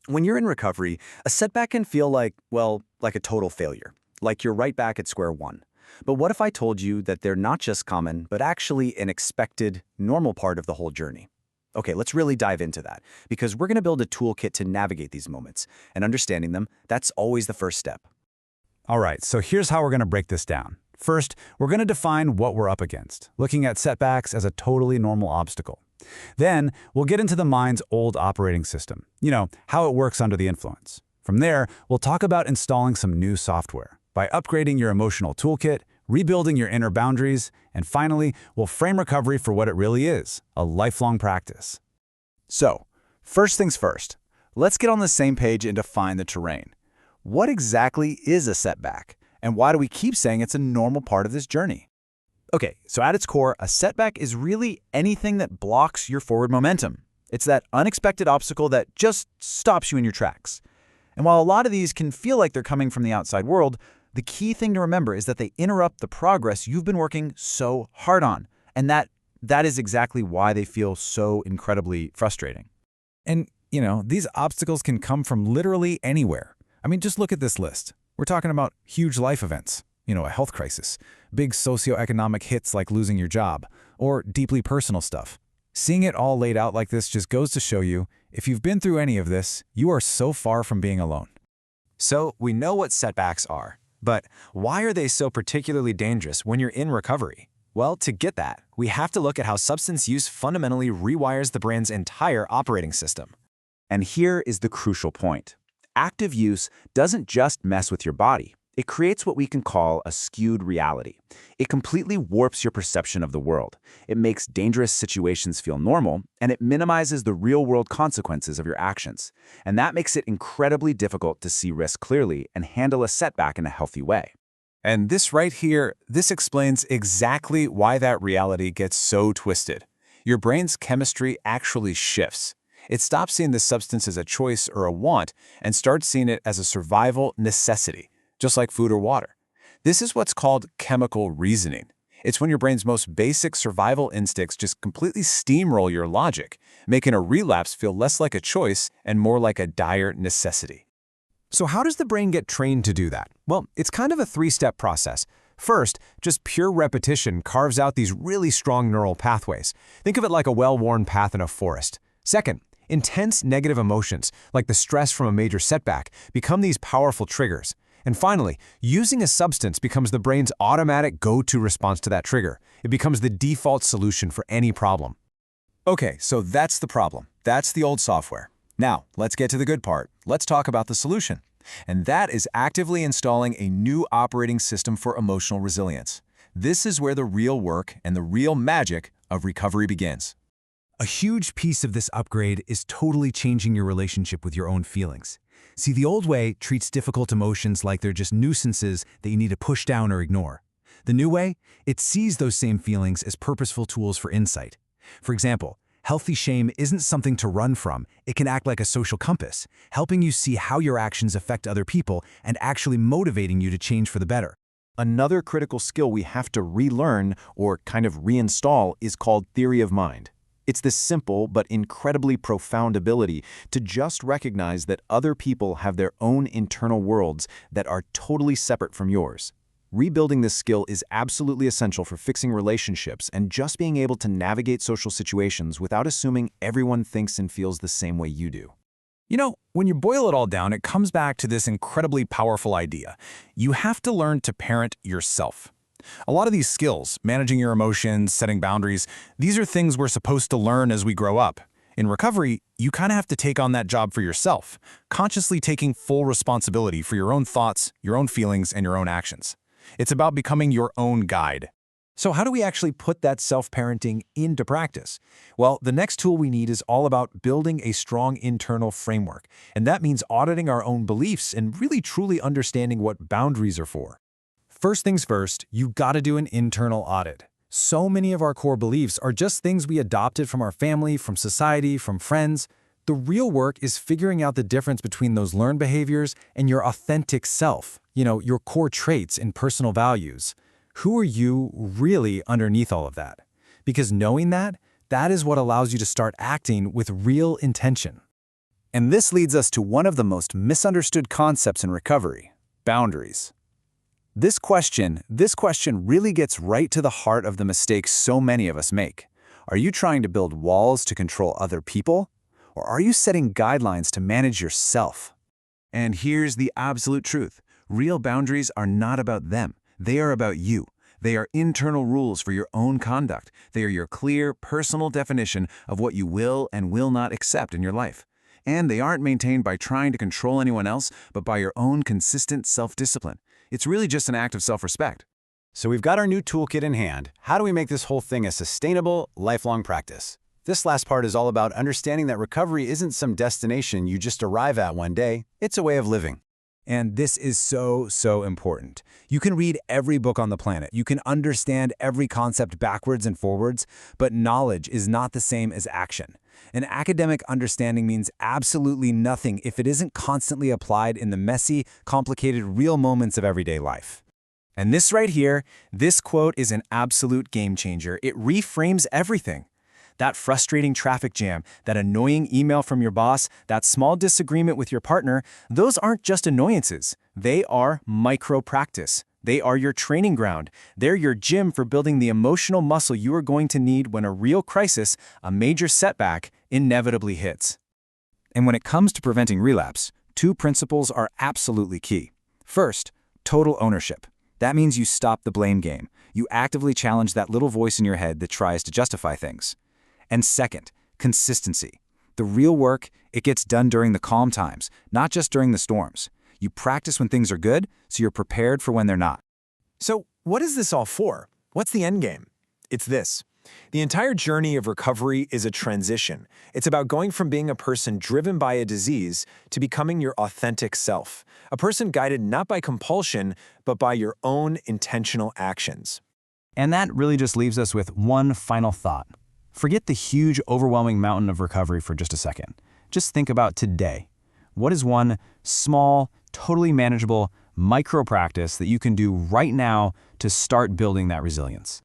When you're in recovery, a setback can feel like, well, like a total failure, like you're right back at square one. But what if I told you that they're not just common, but actually an expected, normal part of the whole journey? Okay, let's really dive into that, because we're going to build a toolkit to navigate these moments, and understanding them, that's always the first step. All right, so here's how we're going to break this down. First, we're going to define what we're up against, looking at setbacks as a totally normal obstacle. Then, we'll get into the mind's old operating system, how it works under the influence. From there, we'll talk about installing some new software, by upgrading your emotional toolkit, rebuilding your inner boundaries, and finally, we'll frame recovery for what it really is, a lifelong practice. So, first things first, let's get on the same page and define the terrain. What exactly is a setback, and why do we keep saying it's a normal part of this journey? Okay, so at its core, a setback is really anything that blocks your forward momentum. It's that unexpected obstacle that just stops you in your tracks. And while a lot of these can feel like they're coming from the outside world, the key thing to remember is that they interrupt the progress you've been working so hard on, and that is exactly why they feel so incredibly frustrating. And, these obstacles can come from literally anywhere. I mean, just look at this list. We're talking about huge life events, a health crisis, big socioeconomic hits like losing your job, or deeply personal stuff. Seeing it all laid out like this just goes to show you, if you've been through any of this, you are so far from being alone. So we know what setbacks are, but why are they so particularly dangerous when you're in recovery? Well, to get that, we have to look at how substance use fundamentally rewires the brain's entire operating system. And here is the crucial point. Active use doesn't just mess with your body. It creates what we can call a skewed reality. It completely warps your perception of the world. It makes dangerous situations feel normal, and it minimizes the real-world consequences of your actions. And that makes it incredibly difficult to see risk clearly and handle a setback in a healthy way. And this right here, this explains exactly why that reality gets so twisted. Your brain's chemistry actually shifts. It stops seeing the substance as a choice or a want and starts seeing it as a survival necessity, just like food or water. This is what's called chemical reasoning. It's when your brain's most basic survival instincts just completely steamroll your logic, making a relapse feel less like a choice and more like a dire necessity. So how does the brain get trained to do that? Well, it's kind of a three-step process. First, just pure repetition carves out these really strong neural pathways. Think of it like a well-worn path in a forest. Second, intense negative emotions, like the stress from a major setback, become these powerful triggers. And finally, using a substance becomes the brain's automatic go-to response to that trigger. It becomes the default solution for any problem. Okay, so that's the problem. That's the old software. Now, let's get to the good part. Let's talk about the solution. And that is actively installing a new operating system for emotional resilience. This is where the real work and the real magic of recovery begins. A huge piece of this upgrade is totally changing your relationship with your own feelings. See, the old way treats difficult emotions like they're just nuisances that you need to push down or ignore. The new way, it sees those same feelings as purposeful tools for insight. For example, healthy shame isn't something to run from. It can act like a social compass, helping you see how your actions affect other people and actually motivating you to change for the better. Another critical skill we have to relearn or kind of reinstall is called theory of mind. It's this simple but incredibly profound ability to just recognize that other people have their own internal worlds that are totally separate from yours. Rebuilding this skill is absolutely essential for fixing relationships and just being able to navigate social situations without assuming everyone thinks and feels the same way you do. When you boil it all down, it comes back to this incredibly powerful idea. You have to learn to parent yourself. A lot of these skills, managing your emotions, setting boundaries, these are things we're supposed to learn as we grow up. In recovery, you kind of have to take on that job for yourself, consciously taking full responsibility for your own thoughts, your own feelings, and your own actions. It's about becoming your own guide. So how do we actually put that self-parenting into practice? Well, the next tool we need is all about building a strong internal framework. And that means auditing our own beliefs and really truly understanding what boundaries are for. First things first, you gotta do an internal audit. So many of our core beliefs are just things we adopted from our family, from society, from friends. The real work is figuring out the difference between those learned behaviors and your authentic self, your core traits and personal values. Who are you really underneath all of that? Because knowing that is what allows you to start acting with real intention. And this leads us to one of the most misunderstood concepts in recovery: boundaries. This question really gets right to the heart of the mistake so many of us make. Are you trying to build walls to control other people? Or are you setting guidelines to manage yourself? And here's the absolute truth. Real boundaries are not about them. They are about you. They are internal rules for your own conduct. They are your clear, personal definition of what you will and will not accept in your life. And they aren't maintained by trying to control anyone else, but by your own consistent self-discipline. It's really just an act of self-respect. So we've got our new toolkit in hand. How do we make this whole thing a sustainable, lifelong practice? This last part is all about understanding that recovery isn't some destination you just arrive at one day. It's a way of living. And this is so important. You can read every book on the planet. You can understand every concept backwards and forwards, but knowledge is not the same as action. An academic understanding means absolutely nothing if it isn't constantly applied in the messy, complicated, real moments of everyday life. And this right here, this quote is an absolute game changer. It reframes everything. That frustrating traffic jam, that annoying email from your boss, that small disagreement with your partner, those aren't just annoyances. They are micro-practice. They are your training ground. They're your gym for building the emotional muscle you are going to need when a real crisis, a major setback, inevitably hits. And when it comes to preventing relapse, two principles are absolutely key. First, total ownership. That means you stop the blame game. You actively challenge that little voice in your head that tries to justify things. And second, consistency. The real work, it gets done during the calm times, not just during the storms. You practice when things are good, so you're prepared for when they're not. So, what is this all for? What's the end game? It's this. The entire journey of recovery is a transition. It's about going from being a person driven by a disease to becoming your authentic self, a person guided not by compulsion, but by your own intentional actions. And that really just leaves us with one final thought. Forget the huge, overwhelming mountain of recovery for just a second. Just think about today. What is one small, totally manageable micro practice that you can do right now to start building that resilience?